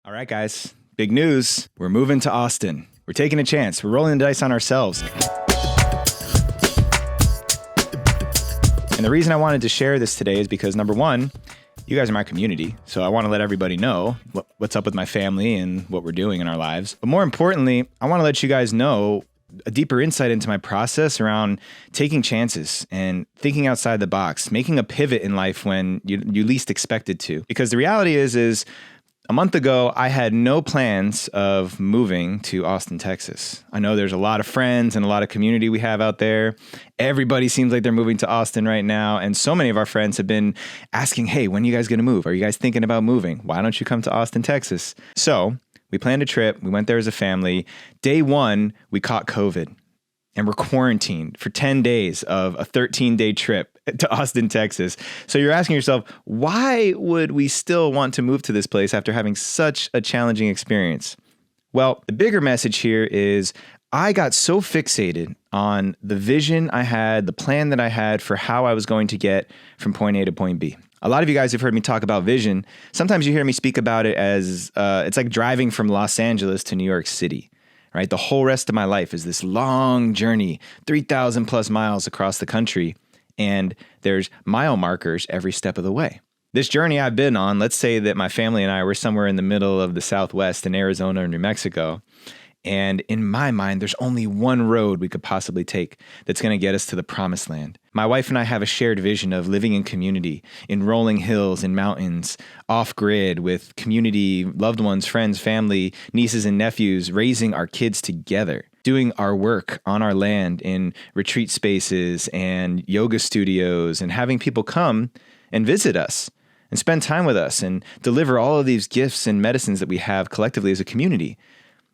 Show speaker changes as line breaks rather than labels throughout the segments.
All right, guys, big news. We're moving to Austin. We're taking a chance. We're rolling the dice on ourselves. And the reason I wanted to share this today is because, number one, you guys are my community. So I want to let everybody know what's up with my family and what we're doing in our lives. But more importantly, I want to let you guys know a deeper insight into my process around taking chances and thinking outside the box, making a pivot in life when you least expected to. Because the reality is a month ago, I had no plans of moving to Austin, Texas. I know there's a lot of friends and a lot of community we have out there. Everybody seems like they're moving to Austin right now. And so many of our friends have been asking, hey, when are you guys going to move? Are you guys thinking about moving? Why don't you come to Austin, Texas? So we planned a trip. We went there as a family. Day one, we caught COVID and we're quarantined for 10 days of a 13-day trip to Austin, Texas. So you're asking yourself, why would we still want to move to this place after having such a challenging experience? Well, the bigger message here is I got so fixated on the vision I had, the plan that I had for how I was going to get from point A to point B. A lot of you guys have heard me talk about vision. Sometimes you hear me speak about it as it's like driving from Los Angeles to New York City, right? The whole rest of my life is this long journey, 3,000 plus miles across the country. And there's mile markers every step of the way. This journey I've been on, let's say that my family and I were somewhere in the middle of the Southwest in Arizona or New Mexico. And in my mind, there's only one road we could possibly take that's going to get us to the promised land. My wife and I have a shared vision of living in community, in rolling hills and mountains, off-grid, with community, loved ones, friends, family, nieces and nephews, raising our kids together, doing our work on our land in retreat spaces and yoga studios, and having people come and visit us and spend time with us and deliver all of these gifts and medicines that we have collectively as a community.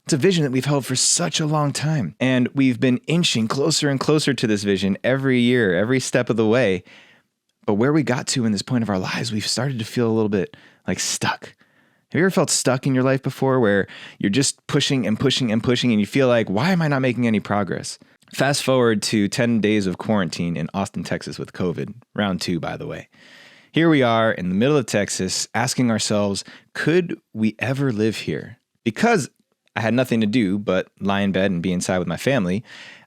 It's a vision that we've held for such a long time, and we've been inching closer and closer to this vision every year, every step of the way. But where we got to in this point of our lives, we've started to feel a little bit like stuck. Have you ever felt stuck in your life before, where you're just pushing and pushing and pushing, and you feel like, why am I not making any progress? Fast forward to 10 days of quarantine in Austin, Texas with COVID, round 2, by the way. Here we are in the middle of Texas asking ourselves, could we ever live here? Because I had nothing to do but lie in bed and be inside with my family,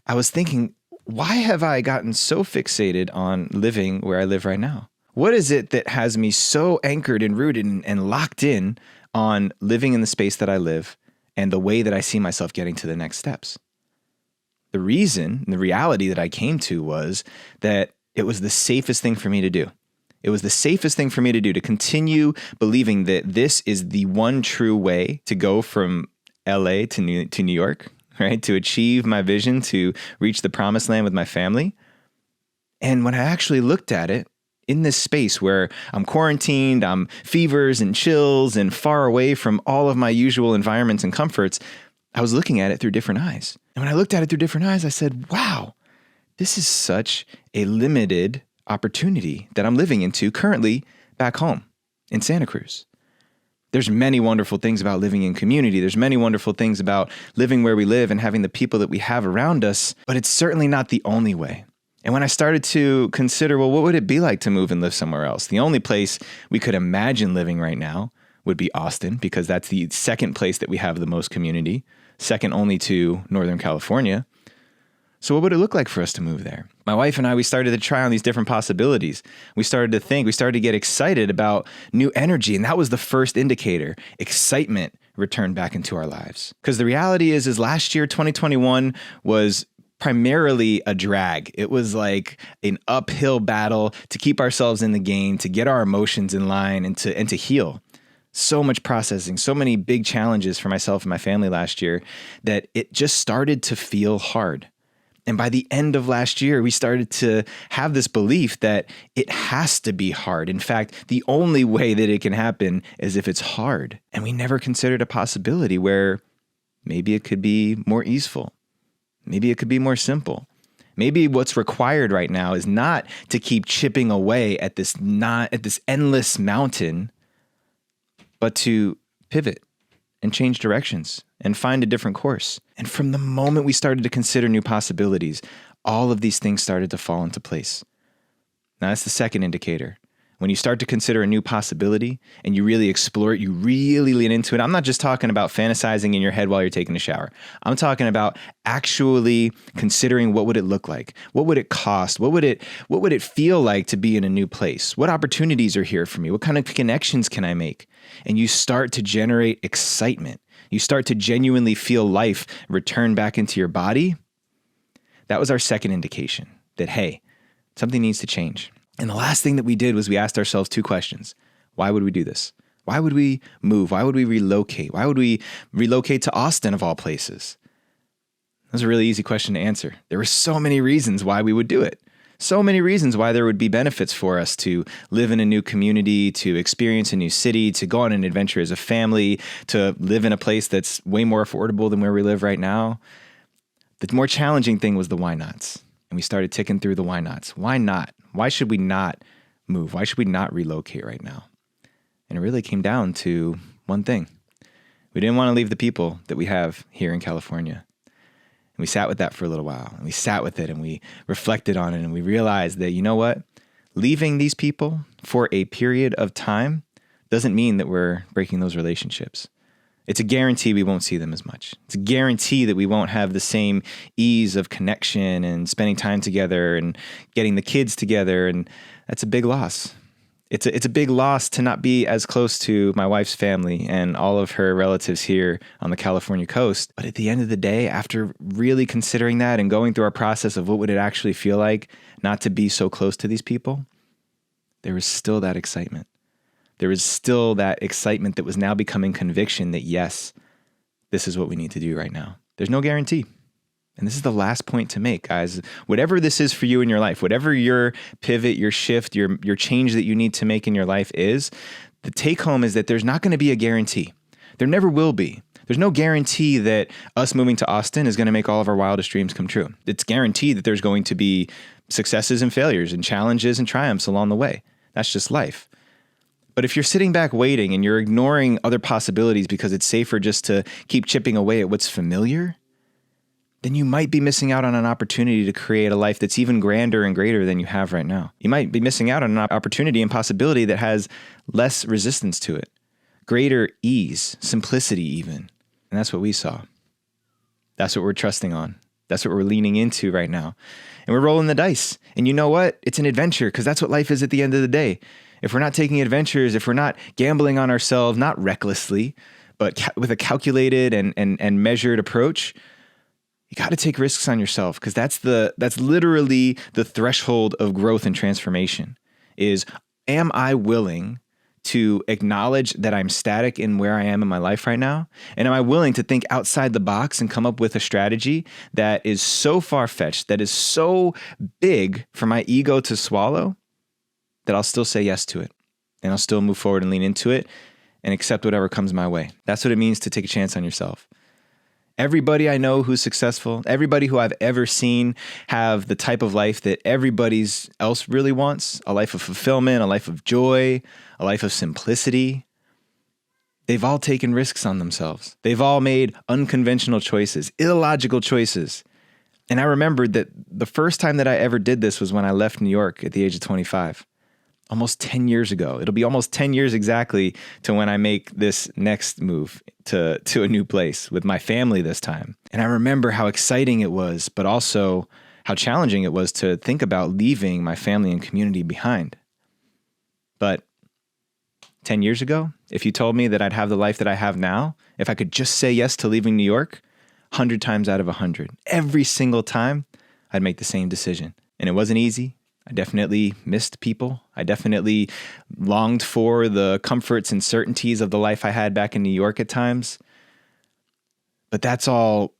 I was thinking, why have I gotten so fixated on living where I live right now? What is it that has me so anchored and rooted and locked in on living in the space that I live and the way that I see myself getting to the next steps? The reason, the reality that I came to was that it was the safest thing for me to do. It was the safest thing for me to do, to continue believing that this is the one true way to go from LA to New York, right? To achieve my vision, to reach the promised land with my family. And when I actually looked at it in this space where I'm quarantined, I'm fevers and chills and far away from all of my usual environments and comforts, I was looking at it through different eyes. And when I looked at it through different eyes, I said, wow, this is such a limited opportunity that I'm living into currently back home in Santa Cruz. There's many wonderful things about living in community. There's many wonderful things about living where we live and having the people that we have around us, but it's certainly not the only way. And when I started to consider, well, what would it be like to move and live somewhere else? The only place we could imagine living right now would be Austin, because that's the second place that we have the most community, second only to Northern California. So what would it look like for us to move there? My wife and I, we started to try on these different possibilities. We started to think, we started to get excited about new energy. And that was the first indicator. Excitement returned back into our lives. Because the reality is last year, 2021, was primarily a drag. It was like an uphill battle to keep ourselves in the game, to get our emotions in line and to heal. So much processing, so many big challenges for myself and my family last year that it just started to feel hard. And by the end of last year, we started to have this belief that it has to be hard. In fact, the only way that it can happen is if it's hard. And we never considered a possibility where maybe it could be more easeful. Maybe it could be more simple. Maybe what's required right now is not to keep chipping away at this endless mountain, but to pivot and change directions and find a different course. And from the moment we started to consider new possibilities, all of these things started to fall into place. Now, that's the second indicator. when you start to consider a new possibility and you really explore it, you really lean into it. I'm not just talking about fantasizing in your head while you're taking a shower. I'm talking about actually considering what would it look like? What would it cost? What would it feel like to be in a new place? What opportunities are here for me? What kind of connections can I make? And you start to generate excitement. You start to genuinely feel life return back into your body. That was our second indication that, hey, something needs to change. And the last thing that we did was we asked ourselves 2 questions. Why would we do this? Why would we move? Why would we relocate? Why would we relocate to Austin of all places? That was a really easy question to answer. There were so many reasons why we would do it. So many reasons why there would be benefits for us to live in a new community, to experience a new city, to go on an adventure as a family, to live in a place that's way more affordable than where we live right now. The more challenging thing was the why nots. And we started ticking through the why nots. Why not? Why should we not move? Why should we not relocate right now? And it really came down to one thing. We didn't want to leave the people that we have here in California. And we sat with that for a little while. And we sat with it and we reflected on it. And we realized that, you know what? Leaving these people for a period of time doesn't mean that we're breaking those relationships. It's a guarantee we won't see them as much. It's a guarantee that we won't have the same ease of connection and spending time together and getting the kids together. And that's a big loss. It's a big loss to not be as close to my wife's family and all of her relatives here on the California coast. But at the end of the day, after really considering that and going through our process of what would it actually feel like not to be so close to these people, there was still that excitement. There was still that excitement that was now becoming conviction that, yes, this is what we need to do right now. There's no guarantee. And this is the last point to make, guys. Whatever this is for you in your life, whatever your pivot, your shift, your change that you need to make in your life is, the take home is that there's not going to be a guarantee. There never will be. There's no guarantee that us moving to Austin is going to make all of our wildest dreams come true. It's guaranteed that there's going to be successes and failures and challenges and triumphs along the way. That's just life. But if you're sitting back waiting and you're ignoring other possibilities because it's safer just to keep chipping away at what's familiar, then you might be missing out on an opportunity to create a life that's even grander and greater than you have right now. You might be missing out on an opportunity and possibility that has less resistance to it, greater ease, simplicity even. And that's what we saw. That's what we're trusting on. That's what we're leaning into right now. And we're rolling the dice. And you know what? It's an adventure because that's what life is at the end of the day. If we're not taking adventures, if we're not gambling on ourselves, not recklessly, but with a calculated and measured approach, you got to take risks on yourself because that's literally the threshold of growth and transformation is, am I willing to acknowledge that I'm static in where I am in my life right now? And am I willing to think outside the box and come up with a strategy that is so far-fetched, that is so big for my ego to swallow, that I'll still say yes to it and I'll still move forward and lean into it and accept whatever comes my way? That's what it means to take a chance on yourself. Everybody I know who's successful, everybody who I've ever seen have the type of life that everybody else really wants, a life of fulfillment, a life of joy, a life of simplicity. They've all taken risks on themselves. They've all made unconventional choices, illogical choices. And I remembered that the first time that I ever did this was when I left New York at the age of 25. Almost 10 years ago. It'll be almost 10 years exactly to when I make this next move to a new place with my family this time. And I remember how exciting it was, but also how challenging it was to think about leaving my family and community behind. But 10 years ago, if you told me that I'd have the life that I have now, if I could just say yes to leaving New York, 100 times out of 100, every single time, I'd make the same decision. And it wasn't easy. I definitely missed people. I definitely longed for the comforts and certainties of the life I had back in New York at times. But that's all,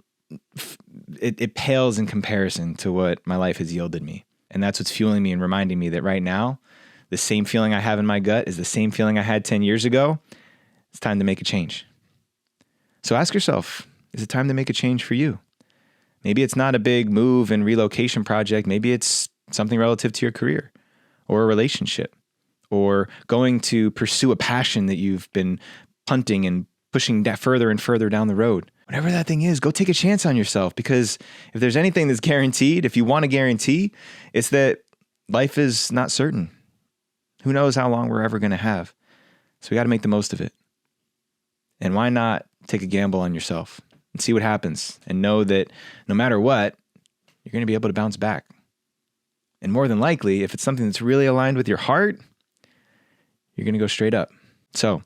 it pales in comparison to what my life has yielded me. And that's what's fueling me and reminding me that right now, the same feeling I have in my gut is the same feeling I had 10 years ago. It's time to make a change. So ask yourself, is it time to make a change for you? Maybe it's not a big move and relocation project. Maybe it's something relative to your career or a relationship or going to pursue a passion that you've been punting and pushing further and further down the road. Whatever that thing is, go take a chance on yourself, because if there's anything that's guaranteed, if you want a guarantee, it's that life is not certain. who knows how long we're ever going to have. So we got to make the most of it. And why not take a gamble on yourself and see what happens and know that no matter what, you're going to be able to bounce back. And more than likely, if it's something that's really aligned with your heart, you're going to go straight up. So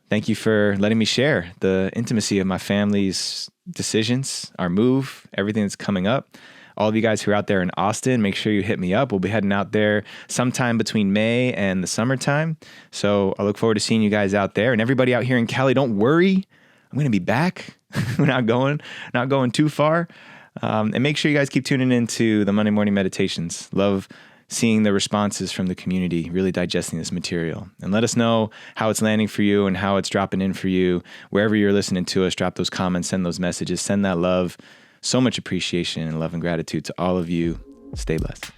thank you for letting me share the intimacy of my family's decisions, our move, everything that's coming up. All of you guys who are out there in Austin, make sure you hit me up. We'll be heading out there sometime between May and the summertime. So I look forward to seeing you guys out there. And everybody out here in Cali, don't worry. I'm going to be back. We're not going too far. And make sure you guys keep tuning into the Monday morning meditations. Love seeing the responses from the community, really digesting this material. And let us know how it's landing for you and how it's dropping in for you. Wherever you're listening to us, drop those comments, send those messages, send that love. So much appreciation and love and gratitude to all of you. Stay blessed.